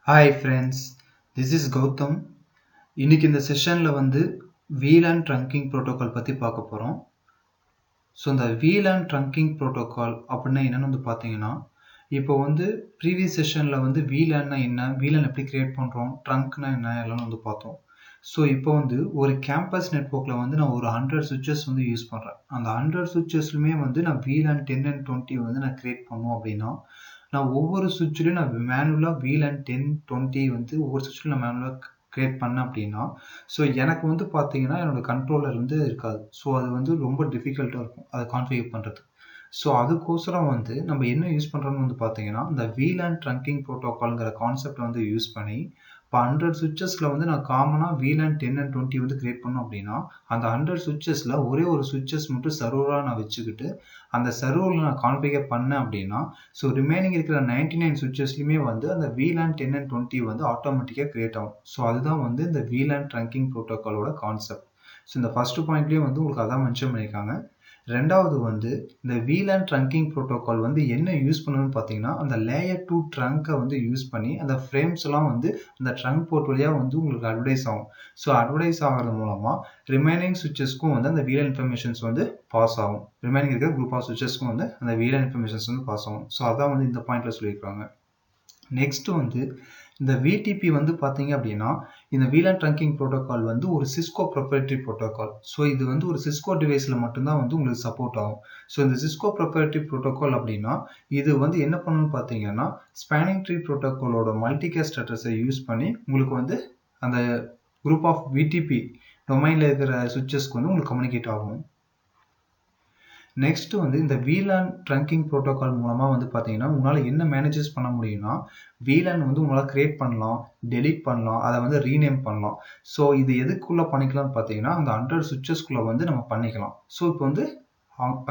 Hi friends, this is Gautham. இன்னைக்கு இந்த செஷனில் VLAN ட்ரங்கிங் ப்ரோட்டோகால் பற்றி பார்க்க போகிறோம். ஸோ இந்த VLAN ட்ரங்கிங் ப்ரோட்டோகால் அப்படின்னா என்னென்னு பார்த்தீங்கன்னா, இப்போ ப்ரீவியஸ் செஷனில் VLAன்னா என்ன, VLAN எப்படி கிரியேட் பண்ணுறோம், ட்ரங்க்னா என்ன எல்லாம் பார்த்தோம். ஸோ இப்போ ஒரு கேம்பஸ் நெட்வொர்க்கில் நான் ஒரு 100 சுவிச்சஸ் யூஸ் பண்ணுறேன். அந்த 100 சுவிச்சஸ்லுமே நான் VLAN 10 and 20 நான் கிரியேட் பண்ணோம் அப்படின்னா, நான் ஒவ்வொரு சுவிட்ச்லையும் நான் மேனுவலாக VLAN 10, 20 ஒவ்வொரு சுவிட்ச்லையும் நான் மேனுவலாக கிரியேட் பண்ணேன் அப்படின்னா, ஸோ எனக்கு பார்த்தீங்கன்னா என்னோட கண்ட்ரோலர் இருக்காது. ஸோ அது ரொம்ப டிஃபிகல்ட்டாக இருக்கும் அதை கான்ஃபிகர் பண்ணுறது. ஸோ அதுக்கோசரம் நம்ம என்ன யூஸ் பண்ணுறோம்னு பார்த்தீங்கன்னா, இந்த VLAN ட்ரங்கிங் ப்ரோட்டோகால்ங்கிற கான்செப்ட் யூஸ் பண்ணி இப்போ 100 சுவிச்சஸில் நான் காமனாக VLAN 10 and 20 கிரியேட் பண்ணோம் அப்படின்னா, அந்த 100 சுவிச்சஸில் ஒரே ஒரு சுவிச்சஸ் மட்டும் சர்வராக நான் வச்சுக்கிட்டு அந்த சர்வரில் நான் கான்ஃபிகர் பண்ணேன் அப்படின்னா, ஸோ ரிமைனிங் இருக்கிற 99 சுவிச்சஸ்லையுமே அந்த VLAN 10 and 20 ஆட்டோமேட்டிக்காக கிரியேட் ஆகும். ஸோ அதுதான் இந்த VLAN ட்ரங்கிங் ப்ரோட்டோகாலோட கான்செப்ட். ஸோ இந்த ஃபர்ஸ்ட் பாயிண்ட்லேயே உங்களுக்கு அதான் மென்ஷன் பண்ணியிருக்காங்க. ரெண்டாவது இந்த VLAN ட்ரங்கிங் ப்ரோட்டோகால் என்ன யூஸ் பண்ணணும்னு பார்த்தீங்கன்னா, அந்த லேயர் 2 ட்ரங்கை யூஸ் பண்ணி அந்த ஃப்ரேம்ஸ் எல்லாம் அந்த ட்ரங்க் போர்ட் வழியாக உங்களுக்கு அட்வர்டைஸ் ஆகும். ஸோ அட்வர்டைஸ் ஆகிறது மூலமாக ரிமைனிங் சுவிச்சஸ்க்கும் அந்த VLAN இன்ஃபர்மேஷன்ஸ் பாஸ் ஆகும். ரிமைனிங் இருக்கிற குரூப் ஆஃப் சுவிச்சஸ்க்கும் அந்த VLAN இன்ஃபர்மேஷன்ஸ் பாஸ் ஆகும். ஸோ அதான் இந்த பாயிண்ட்ல சொல்லியிருக்காங்க. நெக்ஸ்ட் இந்த VTP பார்த்தீங்க அப்படின்னா, இந்த VLAN ட்ரங்கிங் ப்ரோட்டோகால் ஒரு சிஸ்கோ ப்ரொப்ரைட்டரி ப்ரோட்டோகால். ஸோ இது ஒரு சிஸ்கோ டிவைஸில் மட்டும்தான் உங்களுக்கு சப்போர்ட் ஆகும். ஸோ இந்த சிஸ்கோ ப்ரொப்ரைட்டரி ப்ரோட்டோகால் அப்படின்னா, இது என்ன பண்ணணும்னு பார்த்தீங்கன்னா, ஸ்பேனிங் ட்ரீ ப்ரோட்டோகாலோட மல்டிகாஸ்ட் அட்ரஸை யூஸ் பண்ணி உங்களுக்கு அந்த குரூப் ஆஃப் VTP டொமைனில் இருக்கிற சுவிச்சஸ்க்கு உங்களுக்கு கம்யூனிகேட் ஆகும். நெக்ஸ்ட் இந்த VLAN ட்ரங்கிங் ப்ரோட்டோகால் மூலமாக பார்த்தீங்கன்னா, உங்களால் என்ன மேனேஜஸ் பண்ண முடியும்னா, VLAN உங்களால் கிரியேட் பண்ணலாம், டெலீட் பண்ணலாம், அதை ரீநேம் பண்ணலாம். ஸோ இது எதுக்குள்ளே பண்ணிக்கலாம்னு பார்த்தீங்கன்னா, அந்த 100 சுவிச்சஸ்குள்ளே நம்ம பண்ணிக்கலாம். ஸோ இப்போ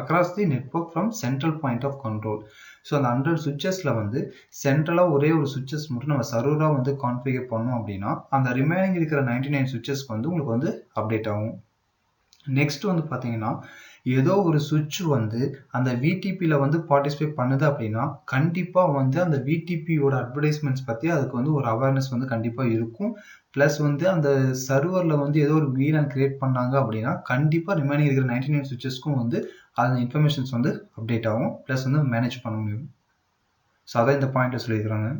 across the network from central point of control. So அந்த 100 சுவிச்சஸில் சென்ட்ரலாக ஒரே ஒரு சுவிச்சஸ் மட்டும் நம்ம சர்வராக கான்ஃபிகர் பண்ணோம் அப்படின்னா, அந்த ரிமைனிங் இருக்கிற 99 சுவிச்சஸ்க்கு உங்களுக்கு அப்டேட் ஆகும். நெக்ஸ்ட் பார்த்தீங்கன்னா, ஏதோ ஒரு சுவிட்ச் அந்த VTPயில் பார்ட்டிசிபேட் பண்ணுது அப்படின்னா, கண்டிப்பாக அந்த VTPயோட அட்வர்டைஸ்மெண்ட்ஸ் பற்றி அதுக்கு ஒரு அவேர்னஸ் கண்டிப்பாக இருக்கும். ப்ளஸ் அந்த சர்வரில் ஏதோ ஒரு VLAN கிரியேட் பண்ணாங்க அப்படின்னா, கண்டிப்பாக ரிமைனிங் இருக்கிற 99 சுவிச்சஸ்க்கும் அந்த இன்ஃபர்மேஷன்ஸ் அப்டேட் ஆகும். ப்ளஸ் மேனேஜ் பண்ண முடியும். ஸோ அதான் இந்த பாயிண்ட்டை சொல்லியிருக்கிறாங்க.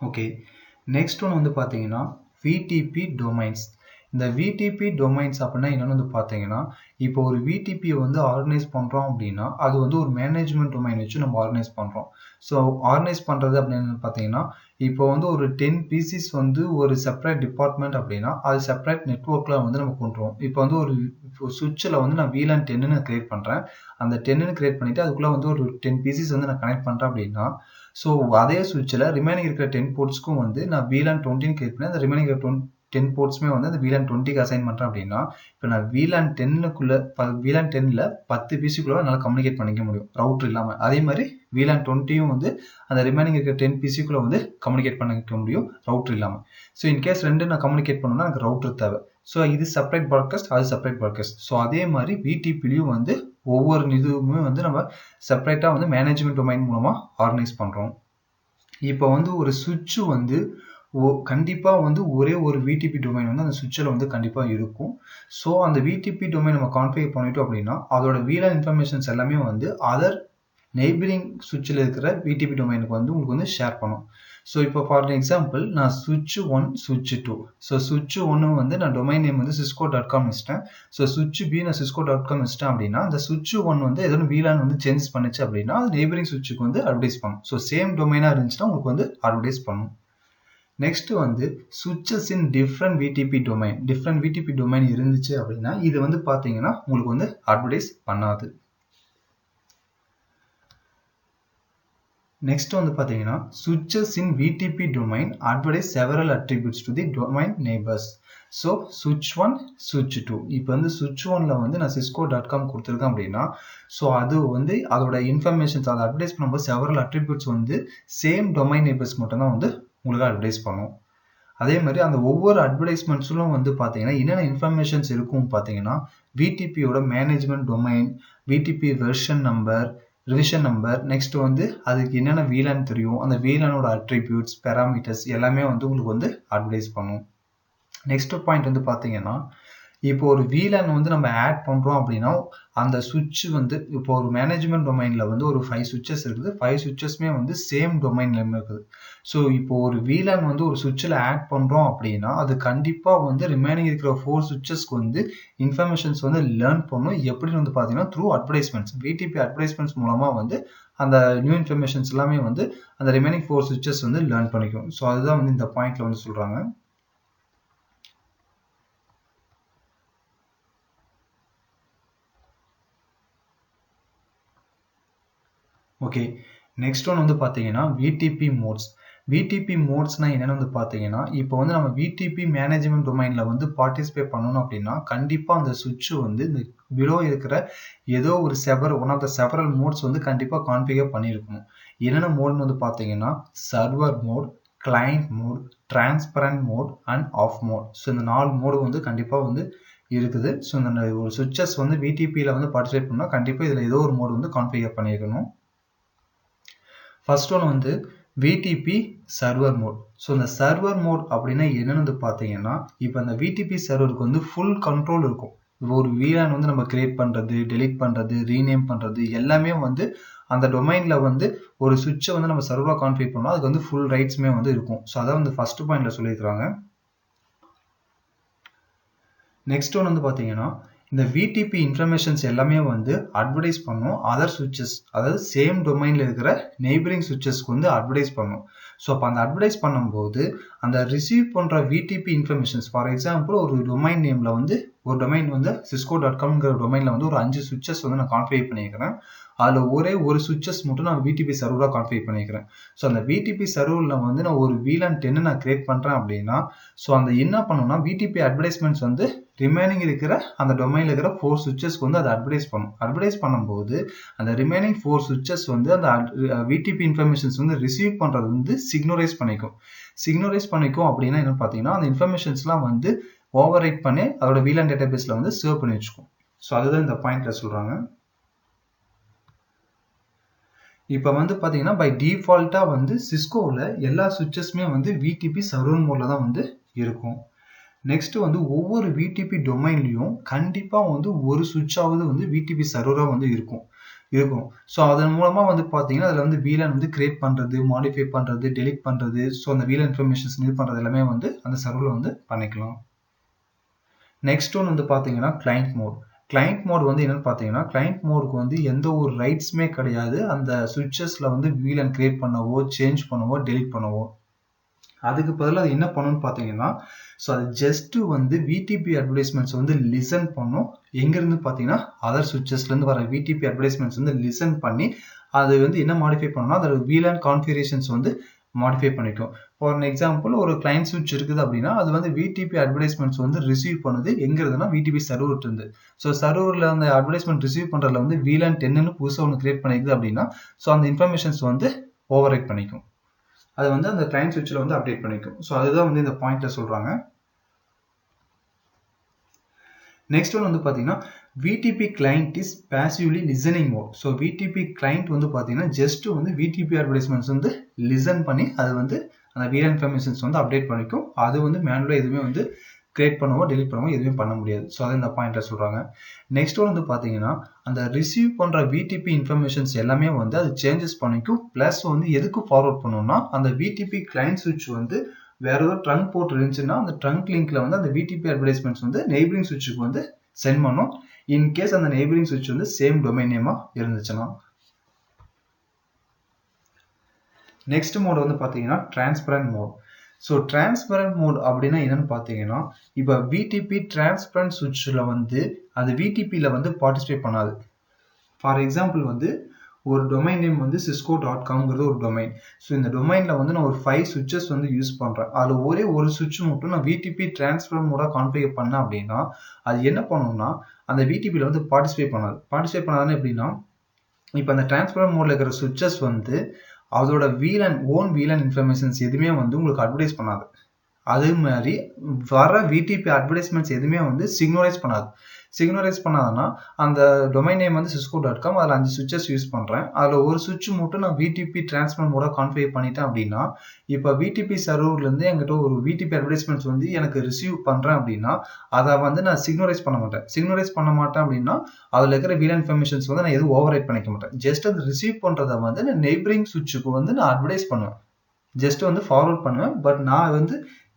ஓகே, நெக்ஸ்ட் ஒன்று பார்த்தீங்கன்னா VTP டொமைன்ஸ். இந்த VTP டொமைன்ஸ் அப்படின்னா என்னன்னு பார்த்தீங்கன்னா, இப்போ ஒரு VTP ஆர்கனைஸ் பண்ணுறோம் அப்படின்னா, அது ஒரு மேனேஜ்மெண்ட் டொமைன் வச்சு நம்ம ஆர்கனைஸ் பண்ணுறோம். ஸோ ஆர்கனைஸ் பண்ணுறது அப்படின்னு பார்த்தீங்கன்னா, இப்போ ஒரு 10 பீசிஸ் ஒரு செப்பரேட் டிபார்ட்மெண்ட் அப்படின்னா, அது செப்பரேட் நெட்வொர்க்கில் நம்ம கொண்டுருவோம். இப்போ ஒரு சுவிட்சில் நான் VLAN 10 கிரியேட் பண்ணுறேன். அந்த 10 கிரியேட் பண்ணிவிட்டு அதுக்குள்ளே ஒரு 10 பீசிஸ் நான் கனெக்ட் பண்ணுறேன் அப்படின்னா, ஸோ அதே சுவிட்சில் ரிமைனிங் இருக்கிற 10 போர்ட்ஸ்க்கும் நான் VLAN 20 கிரியேட் பண்ணி அந்த ரிமைனிங் இருக்கிற 10 போர்ட்ஸ்மே அந்த VLAN 20க்கு அசைன் பண்ணுறேன் அப்படின்னா, இப்போ நான் VLAN 10ல 10 பிசிக்குள்ள என்னால் கம்யூனிகேட் பண்ணிக்க முடியும் ரவுட்டர் இல்லாமல். அதே மாதிரி VLAN 20யும் அந்த ரிமைனிங் இருக்கிற 10 பிசிக்குள்ள கம்யூனிகேட் பண்ணிக்க முடியும் ரவுட்டர் இல்லாமல். ஸோ இன்கேஸ் ரெண்டு நான் கம்யூனிகேட் பண்ணணும்னா எனக்கு ரவுட்டர் தேவை. ஸோ இது செப்பரேட் ப்ராட்காஸ்ட், அது செப்பரேட் ப்ராட்காஸ்ட். ஸோ அதே மாதிரி VTPலையும் ஒவ்வொரு இதுவுமே நம்ம செப்பரேட்டாக மேனேஜ்மெண்ட் டொமைன் மூலமாக ஆர்கனைஸ் பண்ணுறோம். இப்போ ஒரு சுவிட்ச் கண்டிப்பாக ஒரே ஒரு VTP டொமைன் அந்த சுவிட்சில் கண்டிப்பாக இருக்கும். ஸோ அந்த VTP டொமைன் நம்ம கான்ஃபிகர் பண்ணிட்டோம் அப்படின்னா, அதோட VLAN இன்ஃபர்மேஷன்ஸ் எல்லாமே அதர் நெய்பரிங் சுவிட்சில் இருக்கிற VTP டொமைனுக்கு உங்களுக்கு ஷேர் பண்ணும். ஸோ இப்போ ஃபார் எக்ஸாம்பிள் நான் சுவிட்ச் 1, சுவிட்ச் 2. ஸோ சுவிட்ச் 1 நான் டொமைன் நேம் cisco.com வச்சிட்டேன். ஸோ சுவிட்ச் B நான் cisco.com வச்சிட்டேன் அப்படின்னா, அந்த சுவிட்ச் 1 ஏதோ VLAN சேஞ்சஸ் பண்ணுச்சு அப்படின்னா, அது நெய்பரிங் சுவிட்சுக்கு அட்வர்டைஸ் பண்ணும். ஸோ சேம் டொமைனாக இருந்துச்சுன்னா உங்களுக்கு அட்வர்டைஸ் பண்ணும். நெக்ஸ்ட் சுவிட்சஸ் இன் டிஃப்ரெண்ட் VTP டொமைன் இருந்துச்சு அப்படின்னா, இது பார்த்தீங்கன்னா உங்களுக்கு அட்வர்டைஸ் பண்ணாது. நெக்ஸ்ட் பார்த்தீங்கன்னா, சுவிட்சஸ் in VTP domain advertise several attributes to the domain neighbours. So சுவிட்ச் 1, சுவிட்ச் 2. இப்போ சுவிட்ச் 1ல் நான் cisco.com கொடுத்துருக்கேன் அப்படின்னா, ஸோ அது அதோட இன்ஃபர்மேஷன்ஸ் அதை அட்வர்டைஸ் பண்ணும்போது several attributes same domain neighbours மட்டும்தான் உங்களுக்கு அட்வர்டைஸ் பண்ணும். அதே மாதிரி அந்த ஒவ்வொரு அட்வர்டைஸ்மெண்ட்ஸிலும் பார்த்தீங்கன்னா என்னென்ன இன்ஃபர்மேஷன்ஸ் இருக்கும் பார்த்தீங்கன்னா, VTPயோட management domain, VTP version number, revision number, next வந்து அதுக்கு என்னென்ன VLAN தெரியும், அந்த VLANோட அட்ரிபியூட்ஸ், பேராமீட்டர்ஸ் எல்லாமே வந்து உங்களுக்கு வந்து அட்வைஸ் பண்ணும். நெக்ஸ்ட் பாயிண்ட் வந்து பார்த்தீங்கன்னா, இப்போ ஒரு VLAN வந்து நம்ம ஆட் பண்ணுறோம் அப்படின்னா அந்த சுவிட்ச் வந்து இப்போ ஒரு மேனேஜ்மெண்ட் டொமைனில் வந்து ஒரு 5 சுவிட்சஸ் இருக்குது. 5 சுவிட்சஸ்மே வந்து சேம் டொமைனில் இருக்குது. ஸோ இப்போ ஒரு VLAN வந்து ஒரு சுவிட்சில் ஆட் பண்ணுறோம் அப்படின்னா அது கண்டிப்பாக வந்து ரிமைனிங் இருக்கிற 4 சுவிட்சஸ்க்கு வந்து இன்ஃபர்மேஷன்ஸ் வந்து லேர்ன் பண்ணும். எப்படின்னு வந்து பார்த்தீங்கன்னா த்ரூ அட்வர்டைஸ்மெண்ட்ஸ், VTP அட்வர்டைஸ்மெண்ட்ஸ் மூலமாக வந்து அந்த நியூ இன்ஃபர்மேஷன்ஸ் எல்லாமே வந்து அந்த ரிமைனிங் 4 சுவிட்சஸ் வந்து லேர்ன் பண்ணிக்கும். ஸோ அதுதான் வந்து இந்த பாயிண்ட்ல வந்து சொல்கிறாங்க. ஓகே, நெக்ஸ்ட் ஒன் வந்து பார்த்தீங்கன்னா VTP மோட்ஸ். VTP மோட்ஸ்னா என்னன்னு வந்து பார்த்தீங்கன்னா, இப்போ வந்து நம்ம VTP மேனேஜ்மெண்ட் டொமைனில் வந்து பார்ட்டிசிபேட் பண்ணணும் அப்படின்னா கண்டிப்பாக அந்த சுவிட்ச் வந்து இந்த பிலோ இருக்கிற ஏதோ ஒரு one of the several modes வந்து கண்டிப்பாக கான்ஃபிகர் பண்ணியிருக்கணும். என்னென்ன மோட்னு வந்து பார்த்தீங்கன்னா server mode, client mode, transparent mode and off mode. So இந்த 4 மோடு வந்து கண்டிப்பாக வந்து இருக்குது. ஸோ இந்த ஒரு சுவிட்சஸ் வந்து VTPயில் வந்து பார்ட்டிசிபேட் பண்ணால் கண்டிப்பாக இதில் ஏதோ ஒரு மோடு வந்து கான்ஃபிகர் பண்ணியிருக்கணும். ஃபர்ஸ்ட் ஒன் வந்து VTP சர்வர் மோட். ஸோ இந்த சர்வர் மோட் அப்படின்னா என்னன்னு வந்து பார்த்தீங்கன்னா, இப்போ அந்த VTP சர்வருக்கு வந்து ஃபுல் கண்ட்ரோல் இருக்கும். இப்போ ஒரு VLAN வந்து நம்ம கிரியேட் பண்ணுறது, டெலீட் பண்ணுறது, ரீநேம் பண்ணுறது எல்லாமே வந்து அந்த டொமைனில் வந்து ஒரு சுவிட்சை வந்து நம்ம சர்வராக கான்ஃபிகர் பண்ணோம், அதுக்கு வந்து ஃபுல் ரைட்ஸுமே வந்து இருக்கும். ஸோ அதான் வந்து ஃபர்ஸ்ட் பாயிண்ட்ல சொல்லியிருக்கிறாங்க. நெக்ஸ்ட் ஒன் வந்து பார்த்தீங்கன்னா, இந்த VTP இன்ஃபர்மேஷன்ஸ் எல்லாமே வந்து அட்வர்டைஸ் பண்ணும் அதர் சுவிட்சஸ், அதாவது சேம் டொமைனில் இருக்கிற நெய்பரிங் சுவிட்சஸ்க்கு வந்து அட்வர்டைஸ் பண்ணும். ஸோ அப்போ அந்த அட்வர்டைஸ் பண்ணும்போது அந்த ரிசீவ் பண்ணுற VTP இன்ஃபர்மேஷன்ஸ், ஃபார் எக்ஸாம்பிள் ஒரு டொமைன் நேமில் வந்து ஒரு டொமைன் வந்து cisco.comங்கிற டொமைனில் வந்து ஒரு 5 சுவிட்சஸ் வந்து நான் கான்ஃபிகர் பண்ணியிருக்கிறேன். அதில் ஒரே ஒரு சுவிட்சஸ் மட்டும் நான் VTP சர்வராக கான்ஃபிகர் பண்ணிக்கிறேன். ஸோ அந்த VTP சர்வரில் வந்து நான் ஒரு VLAN 10 நான் கிரியேட் பண்ணுறேன் அப்படின்னா ஸோ அந்த என்ன பண்ணணும்னா VTP அட்வர்டைஸ்மெண்ட்ஸ் வந்து ரிமைனிங் இருக்கிற அந்த டொமைனில் இருக்கிற 4 சுவிட்சஸ்க்கு வந்து அதை அட்வர்டைஸ் பண்ணும். அட்வர்டைஸ் பண்ணும்போது அந்த ரிமைனிங் 4 சுவிட்சஸ் வந்து அந்த VTP இன்ஃபர்மேஷன்ஸ் வந்து ரிசீவ் பண்ணுறது வந்து சிக்னரைஸ் பண்ணிக்கும். சிக்னரைஸ் பண்ணிக்கும் அப்படின்னா என்னன்னு பார்த்தீங்கன்னா அந்த இன்ஃபர்மேஷன்ஸ்லாம் வந்து ஓவர் ரைட் பண்ணி அதோட VLAN டேட்டாபேஸில் வந்து சேவ் பண்ணி வச்சுக்கும். ஸோ அதுதான் இந்த பாயிண்ட்ல சொல்கிறாங்க. இப்போ வந்து பார்த்தீங்கன்னா பை டிஃபால்ட்டாக வந்து சிஸ்கோவில் எல்லா சுவிட்சஸ்மே வந்து VTP சர்வர் மோடில் தான் வந்து இருக்கும். நெக்ஸ்ட் வந்து ஒவ்வொரு VTP டொமைன்லையும் கண்டிப்பாக வந்து ஒரு சுவிட்சாவது வந்து VTP சர்வராக வந்து இருக்கும். ஸோ அதன் மூலமாக வந்து பார்த்தீங்கன்னா அதில் வந்து VLAN வந்து கிரியேட் பண்ணுறது, மாடிஃபை பண்ணுறது, டெலிட் பண்ணுறது, ஸோ அந்த VLAN இன்ஃபர்மேஷன்ஸ் இது பண்ணுறது எல்லாமே வந்து அந்த சர்வரில் வந்து பண்ணிக்கலாம். நெக்ஸ்ட் ஒன் வந்து பார்த்தீங்கன்னா கிளைண்ட் மோட். கிளைண்ட் மோட் வந்து என்னன்னு பார்த்தீங்கன்னா கிளைண்ட் மோடுக்கு வந்து எந்த ஒரு ரைட்ஸுமே கிடையாது அந்த சுவிட்சஸில் வந்து VLAN கிரியேட் பண்ணவோ, சேஞ்ச் பண்ணவோ, டெலிட் பண்ணவோ. அதுக்கு பதிலாக அது என்ன பண்ணணும்னு பார்த்தீங்கன்னா ஸோ அது ஜஸ்ட் வந்து VTP அட்வர்டைஸ்மெண்ட்ஸ் வந்து லிசன் பண்ணும். எங்கேருந்து பார்த்தீங்கன்னா அதர் சுவிட்சஸ்லேருந்து வர VTP அட்வர்டைஸ்மெண்ட்ஸ் வந்து லிசன் பண்ணி அது வந்து என்ன மாடிஃபை பண்ணணும்னா அதோட VLAN கான்ஃபிகரேஷன்ஸ் வந்து மாடிஃபை பண்ணிக்கும். ஃபார் எக்ஸாம்பிள் ஒரு கிளைண்ட் சுவிட்ச் இருக்குது அப்படின்னா அது வந்து VTP அட்வர்டைஸ்மெண்ட்ஸ் வந்து ரிசீவ் பண்ணுது எங்கிறதுனா VTP சர்வர் இருந்து. ஸோ சர்வரில் அந்த அட்வர்டைஸ்மெண்ட் ரிசீவ் பண்ணுறதுல வந்து VLAN 10ன்னு புதுசாக ஒன்று கிரியேட் பண்ணிக்குது அப்படின்னா ஸோ அந்த இன்ஃபர்மேஷன்ஸ் வந்து ஓவர் ரைட் பண்ணிக்கும். அது வந்து அந்த கிளைண்ட் சுவிட்சில் வந்து அப்டேட் பண்ணிக்கும். ஸோ அதுதான் வந்து இந்த பாயிண்ட்ல சொல்றாங்க. நெக்ஸ்ட் ஒன் வந்து பார்த்தீங்கன்னா VTP client is passively listening mode. So VTP client வந்து பார்த்தீங்கன்னா ஜஸ்ட் வந்து VTP அட்வர்டைஸ்மெண்ட்ஸ் வந்து லிசன் பண்ணி அது வந்து அந்த VLAN இன்ஃபர்மேஷன்ஸ் வந்து அப்டேட் பண்ணிக்கும். அது வந்து மேனுவலாக எதுவுமே வந்து கிரியேட் பண்ணவோ டெலிட் பண்ணவோ எதுவுமே பண்ண முடியாது. ஸோ அதை இந்த பாயிண்ட்ல சொல்றாங்க. நெக்ஸ்ட் ஒன் வந்து பார்த்தீங்கன்னா அந்த ரிசீவ் பண்ணுற VTP இன்ஃபர்மேஷன்ஸ் எல்லாமே வந்து அது சேஞ்சஸ் பண்ணிக்கும். ப்ளஸ் வந்து எதுக்கு ஃபார்வர்ட் பண்ணணும்னா அந்த VTP கிளைண்ட் சுவிட்ச் வந்து வேற ஏதோ ட்ரங்க் போர்ட் இருந்துச்சுன்னா அந்த ட்ரங்க் லிங்க்ல வந்து அந்த VTP அட்வர்டைஸ்மெண்ட்ஸ் வந்து நெய்பரிங் சுவிட்சுக்கு வந்து சென்ட் பண்ணும். இன்கேஸ் அந்த நெய்பரிங் சுவிட்ச் வந்து சேம் டொமைன் நேமா இருந்துச்சுன்னா. நெக்ஸ்ட் மோட் வந்து பார்த்தீங்கன்னா transparent mode. So transparent mode அப்படின்னா என்னன்னு பார்த்தீங்கன்னா இப்போ VTP டிரான்ஸ்பரண்ட் சுவிட்சில் வந்து அது VTPயில் வந்து பார்ட்டிசிபேட் பண்ணாது. ஃபார் எக்ஸாம்பிள் வந்து ஒரு டொமைன் நேம் வந்து cisco.comங்கிறது ஒரு டொமைன். ஸோ இந்த டொமைனில் வந்து நான் ஒரு 5 சுவிட்சஸ் வந்து யூஸ் பண்ணுறேன். அதில் ஒரே ஒரு சுவிட்ச் மட்டும் நான் VTP டிரான்ஸ்பரண்ட் மோடாக கான்ஃபிகர் பண்ணேன் அப்படின்னா அது என்ன பண்ணணும்னா அந்த VTPயில் வந்து பார்ட்டிசிபேட் பண்ணாது. பார்ட்டிசிபேட் பண்ணாதுன்னு எப்படின்னா இப்போ அந்த டிரான்ஸ்பரண்ட் மோடில் இருக்கிற சுவிட்சஸ் வந்து அதோட ஓன் VLAN இன்ஃபர்மேஷன்ஸ் எதுவுமே வந்து உங்களுக்கு அட்வர்டைஸ் பண்ணாது. அதே மாதிரி வர VTP அட்வர்டைஸ்மெண்ட்ஸ் எதுவுமே வந்து சிக்னலைஸ் பண்ணாது. சிக்னலைஸ் பண்ணாதனா அந்த டொமைன் நேம் வந்து cisco.com, அதில் 5 சுவிச்சஸ் யூஸ் பண்ணுறேன். அதில் ஒரு சுவிட்ச் மட்டும் நான் VTP டிரான்ஸ்ஃபர் மோட கான்ஃபிகர் பண்ணிட்டேன் அப்படின்னா, இப்போ VTP சர்வர்லேருந்து என்கிட்ட ஒரு VTP அட்வர்டைஸ்மெண்ட்ஸ் வந்து எனக்கு ரிசீவ் பண்ணுறேன் அப்படின்னா, அதை வந்து நான் சிக்னலைஸ் பண்ண மாட்டேன். சிக்னலைஸ் பண்ண மாட்டேன் அப்படின்னா அதில் இருக்கிற VLAN இன்ஃபர்மேஷன்ஸ் வந்து நான் எதுவும் ஓவர் ரைட் பண்ணிக்க மாட்டேன். ஜஸ்ட் அது ரிசீவ் பண்ணுறதை வந்து நான் நெய்பரிங் சுவிட்சுக்கு வந்து நான் அட்வர்டைஸ் பண்ணுவேன். ஜஸ்ட் வந்து ஃபார்வர்ட் பண்ணுவேன். பட் நான் வந்து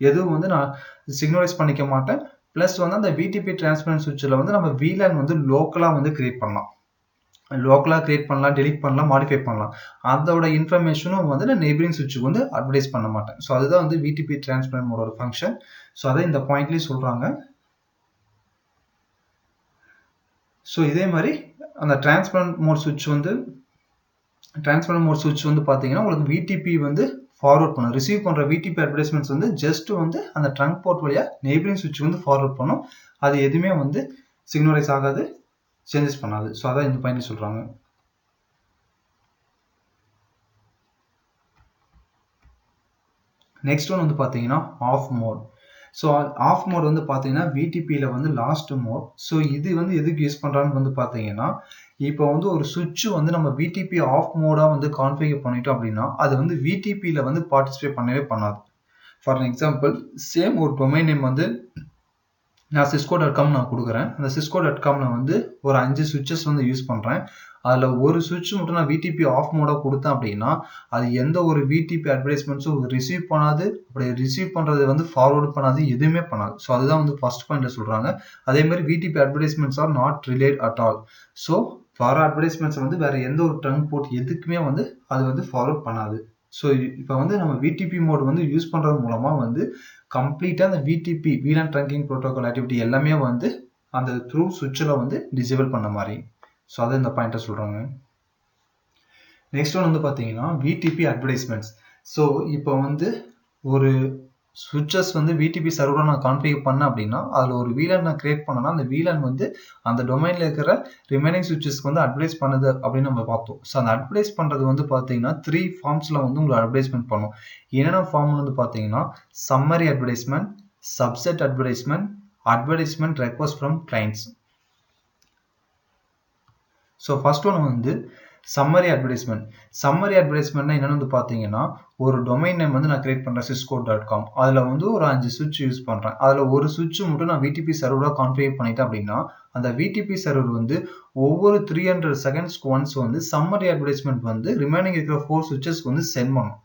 எதுவும் வந்து நான் சிக்னலைஸ் பண்ணிக்க மாட்டேன். ப்ளஸ் வந்து அந்த VTP டிரான்ஸ்பரன்ட் சுவிட்சில் வந்து நம்ம VLAN வந்து லோக்கலாக வந்து கிரியேட் பண்ணலாம். டெலிட் பண்ணலாம், மாடிஃபை பண்ணலாம். அதோட இன்ஃபர்மேஷனும் வந்து நான் நெய்பரிங் சுவிட்சுக்கு வந்து அட்வர்டைஸ் பண்ண மாட்டேன். ஸோ அதுதான் வந்து VTP டிரான்ஸ்பரன்ட் மோடோட ஃபங்க்ஷன். ஸோ அதை இந்த பாயிண்ட்லேயே சொல்கிறாங்க. ஸோ இதே மாதிரி அந்த டிரான்ஸ்பரன்ட் மோட் சுவிட்ச் வந்து பார்த்தீங்கன்னா உங்களுக்கு VTP வந்து ஃபார்வர்ட் பண்ணும். ரிசீவ் பண்ணுற VTP அட்வர்டைஸ்மெண்ட்ஸ் வந்து ஜஸ்ட் வந்து அந்த ட்ரங்க் போர்ட் வழியாக நெய்பரிங் சுவிட்ச் வந்து ஃபார்வர்ட் பண்ணும். அது எதுவுமே வந்து சிக்னலைஸ் ஆகாது, சேஞ்சஸ் பண்ணாது. ஸோ அதான் இந்த பாயிண்ட்ல சொல்கிறாங்க. நெக்ஸ்ட் ஒன் வந்து பார்த்தீங்கன்னா off mode. So off mode வந்து பார்த்தீங்கன்னா VTPயில் வந்து லாஸ்ட் மோட். ஸோ இது வந்து எதுக்கு யூஸ் பண்ணுறான்னு வந்து பார்த்தீங்கன்னா, இப்போ வந்து ஒரு சுவிட்ச் வந்து நம்ம VTP ஆஃப் மோடாக வந்து கான்ஃபிகர் பண்ணிட்டோம் அப்படின்னா அது வந்து VTPயில் வந்து பார்ட்டிசிபேட் பண்ணவே பண்ணாது. ஃபார் எக்ஸாம்பிள், சேம் ஒரு டொமைன் நேம் வந்து நான் cisco.com நான் கொடுக்குறேன். அந்த cisco.comல வந்து ஒரு 5 சுவிட்சஸ் வந்து யூஸ் பண்ணுறேன். அதில் ஒரு சுவிட்ச் மட்டும் நான் VTP ஆஃப் மோடாக கொடுத்தேன் அப்படின்னா அது எந்த ஒரு VTP அட்வர்டைஸ்மெண்ட்ஸும் ரிசீவ் பண்ணாது. அப்படி ரிசீவ் பண்ணுறது வந்து ஃபார்வர்டு பண்ணாது, எதுவுமே பண்ணாது. ஸோ அதுதான் வந்து ஃபர்ஸ்ட் பாயிண்ட்ல சொல்கிறாங்க. அதே மாதிரி VTP advertisements are not relate at all. So வர அட்வர்டைஸ்மெண்ட்ஸ் வந்து வேற எந்த ஒரு ட்ரங்க் போர்ட் எதுக்குமே வந்து அது வந்து ஃபார்வர்ட் பண்ணாது. ஸோ இப்போ வந்து நம்ம VTP மோட் வந்து யூஸ் பண்ணுறது மூலமாக வந்து கம்ப்ளீட்டாக அந்த VTP VLAN trunking protocol activity எல்லாமே வந்து அந்த த்ரூ சுவிட்சில் வந்து டிசேபிள் பண்ண மாதிரி. ஸோ அதை இந்த பாயிண்ட்டை சொல்கிறாங்க. நெக்ஸ்ட் ஒன் வந்து பார்த்தீங்கன்னா VTP அட்வர்டைஸ்மெண்ட்ஸ். ஸோ இப்போ வந்து ஒரு சுவிட்சஸ் வந்து VTP சர்வராக நான் கான்ஃபிகர் பண்ணேன் அப்படின்னா அதில் ஒரு VLAN நான் கிரியேட் பண்ணேன்னா அந்த VLAN வந்து அந்த டொமைனில் இருக்கிற ரிமைனிங் சுவிட்சஸ்க்கு வந்து அட்வர்டைஸ் பண்ணுது அப்படின்னு நம்ம பார்த்தோம். ஸோ அந்த அட்வர்டைஸ் பண்ணுறது வந்து பார்த்தீங்கன்னா 3 ஃபார்ம்ஸில் வந்து உங்களுக்கு அட்வர்டைஸ்மெண்ட் பண்ணும். என்னென்ன ஃபார்ம் வந்து பார்த்தீங்கன்னா summary advertisement, subset advertisement, advertisement request from clients. So first one வந்து சம்மரி அட்வர்டைஸ்மெண்ட். சம்மரி அட்வர்டைஸ்மெண்ட்னா என்னன்னு வந்து பார்த்தீங்கன்னா ஒரு டொமைன் நேம் வந்து நான் கிரியேட் பண்ணுறேன் cisco.com. அதில் வந்து ஒரு 5 சுவிட்ச் யூஸ் பண்ணுறேன். அதில் ஒரு சுவிட்ச் மட்டும் நான் VTP சர்வராக கான்ஃபிகர் பண்ணிட்டேன் அப்படின்னா அந்த VTP சர்வர் வந்து ஒவ்வொரு 300 செகண்ட்ஸ்க்கு ஒன்ஸ் வந்து சம்மரி அட்வர்டைஸ்மெண்ட் வந்து ரிமைனிங் இருக்கிற 4 சுவிட்சஸ்க்கு வந்து சென்ட் பண்ணும்.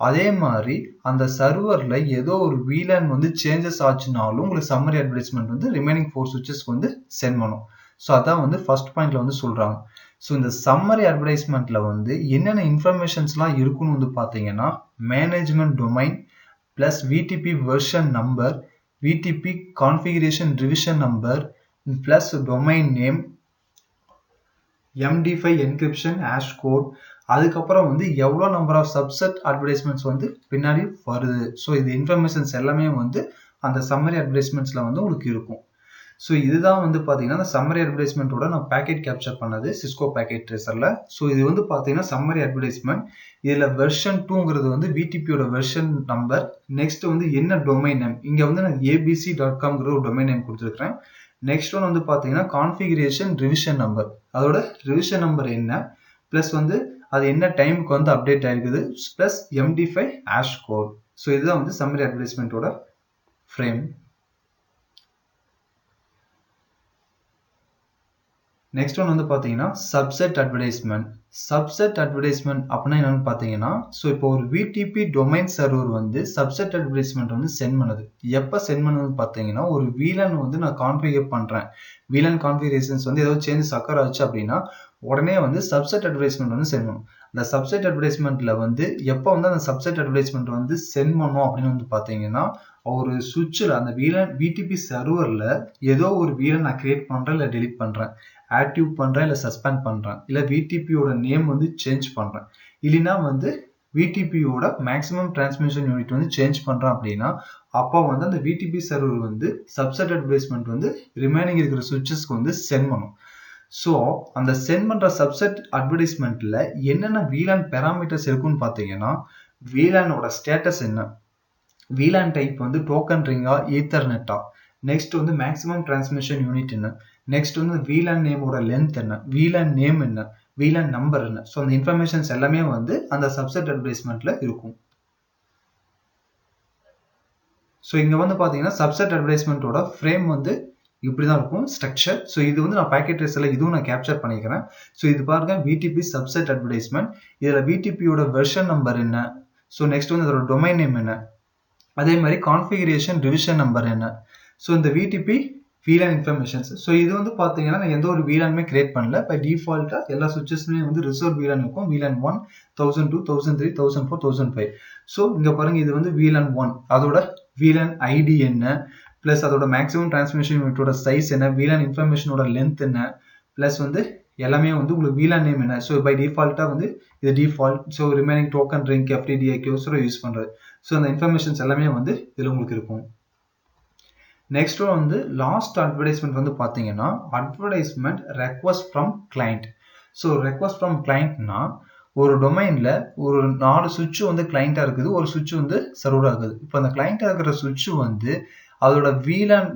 அதே மாதிரி அந்த சர்வரில் ஏதோ ஒரு VLAN வந்து சேஞ்சஸ் ஆச்சுனாலும் உங்களுக்கு சம்மரி அட்வர்டைஸ்மெண்ட் வந்து ரிமைனிங் 4 சுவிட்சஸ்க்கு வந்து சென்ட் பண்ணும். ஸோ அதான் வந்து ஃபர்ஸ்ட் பாயிண்ட்ல வந்து சொல்கிறாங்க. ஸோ இந்த சம்மரி அட்வர்டைஸ்மெண்ட்ல வந்து என்னென்ன இன்ஃபர்மேஷன்ஸ்லாம் இருக்குன்னு வந்து பார்த்தீங்கன்னா management domain plus VTP version number, VTP configuration revision number plus domain name, MD5 encryption hash code, அதுக்கப்புறம் வந்து எவ்வளோ நம்பர் ஆஃப் சப்செட் அட்வர்டைஸ்மெண்ட்ஸ் வந்து பின்னாடி வருது. ஸோ இது இன்ஃபர்மேஷன்ஸ் எல்லாமே வந்து அந்த சம்மரி அட்வர்டைஸ்மெண்ட்ஸில் வந்து உங்களுக்கு இருக்கும். ஸோ இதுதான் வந்து பார்த்தீங்கன்னா அந்த சம்மரி அட்வர்டைஸ்மெண்ட்டோட நான் பேக்கெட் கேப்சர் பண்ணது சிஸ்கோ பேக்கெட் ட்ரேசரில். ஸோ இது வந்து பார்த்தீங்கன்னா சம்மரி அட்வர்டைஸ்மெண்ட். இதில் வெர்ஷன் 2ங்கிறது வந்து VTPயோட வெர்ஷன் நம்பர். நெக்ஸ்ட் வந்து என்ன டொமைன் நேம், இங்கே வந்து நான் abc.comங்கிற ஒரு டொமைன் நேம் கொடுத்துருக்கேன். நெக்ஸ்ட் ஒன் வந்து பார்த்தீங்கன்னா கான்ஃபிகரேஷன் ரிவிஷன் நம்பர், அதோட ரிவிஷன் நம்பர் என்ன, ப்ளஸ் வந்து அது என்ன டைமுக்கு வந்து அப்டேட் ஆகிருக்குது, plus MD5 hash code. So இதுதான் வந்து சம்மரி அட்வர்டைஸ்மெண்ட்டோட ஃப்ரேம். நெக்ஸ்ட் ஒன் வந்து பார்த்தீங்கன்னா சப்செட் அட்வர்டைஸ்மெண்ட். சப்செட் அட்வர்டைஸ்மெண்ட் அப்படின்னா என்னன்னு பார்த்தீங்கன்னா ஸோ இப்போ ஒரு VTP டொமைன் சர்வர் வந்து சப்செட் அட்வர்டைஸ்மெண்ட் வந்து சென்ட் பண்ணுது. எப்போ சென்ட் பண்ணுதுன்னு பார்த்தீங்கன்னா ஒரு VLAN வந்து நான் கான்ஃபிகர் பண்ணுறேன், VLAN கான்ஃபிகரேஷன்ஸ் வந்து ஏதாவது சேஞ்சஸ் அக்கர் ஆச்சு அப்படின்னா உடனே வந்து சப்செட் அட்வர்டைஸ்மெண்ட் வந்து சென்ட் பண்ணும். அந்த சப்செட் அட்வர்டைஸ்மெண்ட்ல வந்து எப்போ வந்து அந்த சப்செட் அட்வர்டைஸ்மெண்ட் வந்து சென்ட் பண்ணும் அப்படின்னு வந்து பார்த்தீங்கன்னா ஒரு சுவிட்சில் அந்த VTP சர்வரில் ஏதோ ஒரு VLAN நான் கிரியேட் பண்ணுறேன் இல்லை டெலிட் பண்ணுறேன், ஆக்டிவ் பண்ணுறேன் இல்லை சஸ்பெண்ட் பண்ணுறேன், இல்லை VTPயோட நேம் வந்து சேஞ்ச் பண்ணுறேன், இல்லைன்னா வந்து VTPயோட மேக்ஸிமம் டிரான்ஸ்மிஷன் யூனிட் வந்து சேஞ்ச் பண்ணுறேன் அப்படின்னா அப்போ வந்து அந்த VTP சர்வர் வந்து சப்செட் அட்வர்டைஸ்மெண்ட் வந்து ரிமைனிங் இருக்கிற சுவிட்சஸ்க்கு வந்து சென்ட் பண்ணும். ஸோ அந்த சென்ட் பண்ணுற சப்செட் அட்வர்டைஸ்மெண்ட்டில் என்னென்ன VLAN பேராமீட்டர்ஸ் இருக்குன்னு பார்த்தீங்கன்னா VLANோட ஸ்டேட்டஸ் என்ன, VLAN டைப் வந்து டோக்கன் ரிங்கா ஈத்தர்நெட்டா, நெக்ஸ்ட் வந்து மேக்ஸிமம் டிரான்ஸ்மிஷன் யூனிட் என்ன, நெக்ஸ்ட் வந்து VLAN நேமோட லென்த் என்ன, VLAN நேம் என்ன, VLAN நம்பர் என்ன. ஸோ அந்த இன்ஃபர்மேஷன்ஸ் எல்லாமே வந்து அந்த சப்செட் அட்வர்டைஸ்மெண்ட்ல இருக்கும். ஸோ இங்க வந்து பாத்தீங்கன்னா சப்செட் அட்வர்டைஸ்மெண்ட்டோட ஃப்ரேம் வந்து இப்படிதான் இருக்கும் ஸ்ட்ரக்சர். ஸோ இது வந்து நான் பேக்கெட் ட்ரேஸ்ல இதுவும் நான் கேப்சர் பண்ணிக்கிறேன். ஸோ இது பாருங்க VTP சப்செட் அட்வர்டைஸ்மெண்ட். இதுல VTPயோட வெர்ஷன் நம்பர் என்ன, ஸோ நெக்ஸ்ட் வந்து அதோட டொமைன் நேம் என்ன, அதே மாதிரி கான்ஃபிகரேஷன் டிவிஷன் நம்பர் என்ன. ஸோ இந்த VTP VLAN இன்ஃபர்மேஷன்ஸ். ஸோ இது வந்து பாத்தீங்கன்னா நான் எந்த ஒரு VLANமே கிரியேட் பண்ணல. பை டிஃபால்ட்டா எல்லா சுவிட்சஸ்லயும் வந்து ரிசர்வ் VLAN இருக்கும். VLAN 1, 1002, 1003, 1004, 1005. ஸோ இங்க பாருங்க இது வந்து VLAN 1. அதோட VLAN ID என்ன, பிளஸ் அதோட மேக்ஸிமம் டிரான்ஸ்மிஷன் யூனிட்டோட சைஸ் என்ன, VLAN இன்ஃபர்மேஷனோட லென்த் என்ன, பிளஸ் வந்து எல்லாமே வந்து உங்களுக்கு VLAN நேம் என்ன. ஸோ பை டிஃபால்ட்டா வந்து இது default. So remaining token ring FTDI use பண்றது. ஸோ அந்த இன்ஃபர்மேஷன்ஸ் எல்லாமே வந்து இதுல உங்களுக்கு இருக்கும். நெக்ஸ்ட் வந்து லாஸ்ட் அட்வர்டைஸ்மெண்ட் வந்து பாத்தீங்கன்னா advertisement request from client. So request from கிளைண்ட்னா ஒரு டொமைன்ல ஒரு 4 சுவிட்ச் வந்து கிளைண்டா இருக்குது, ஒரு சுவிட்ச் வந்து சர்வரா இருக்குது. இப்போ அந்த கிளைண்டா இருக்கிற சுவிட்ச் வந்து அதோட VLAN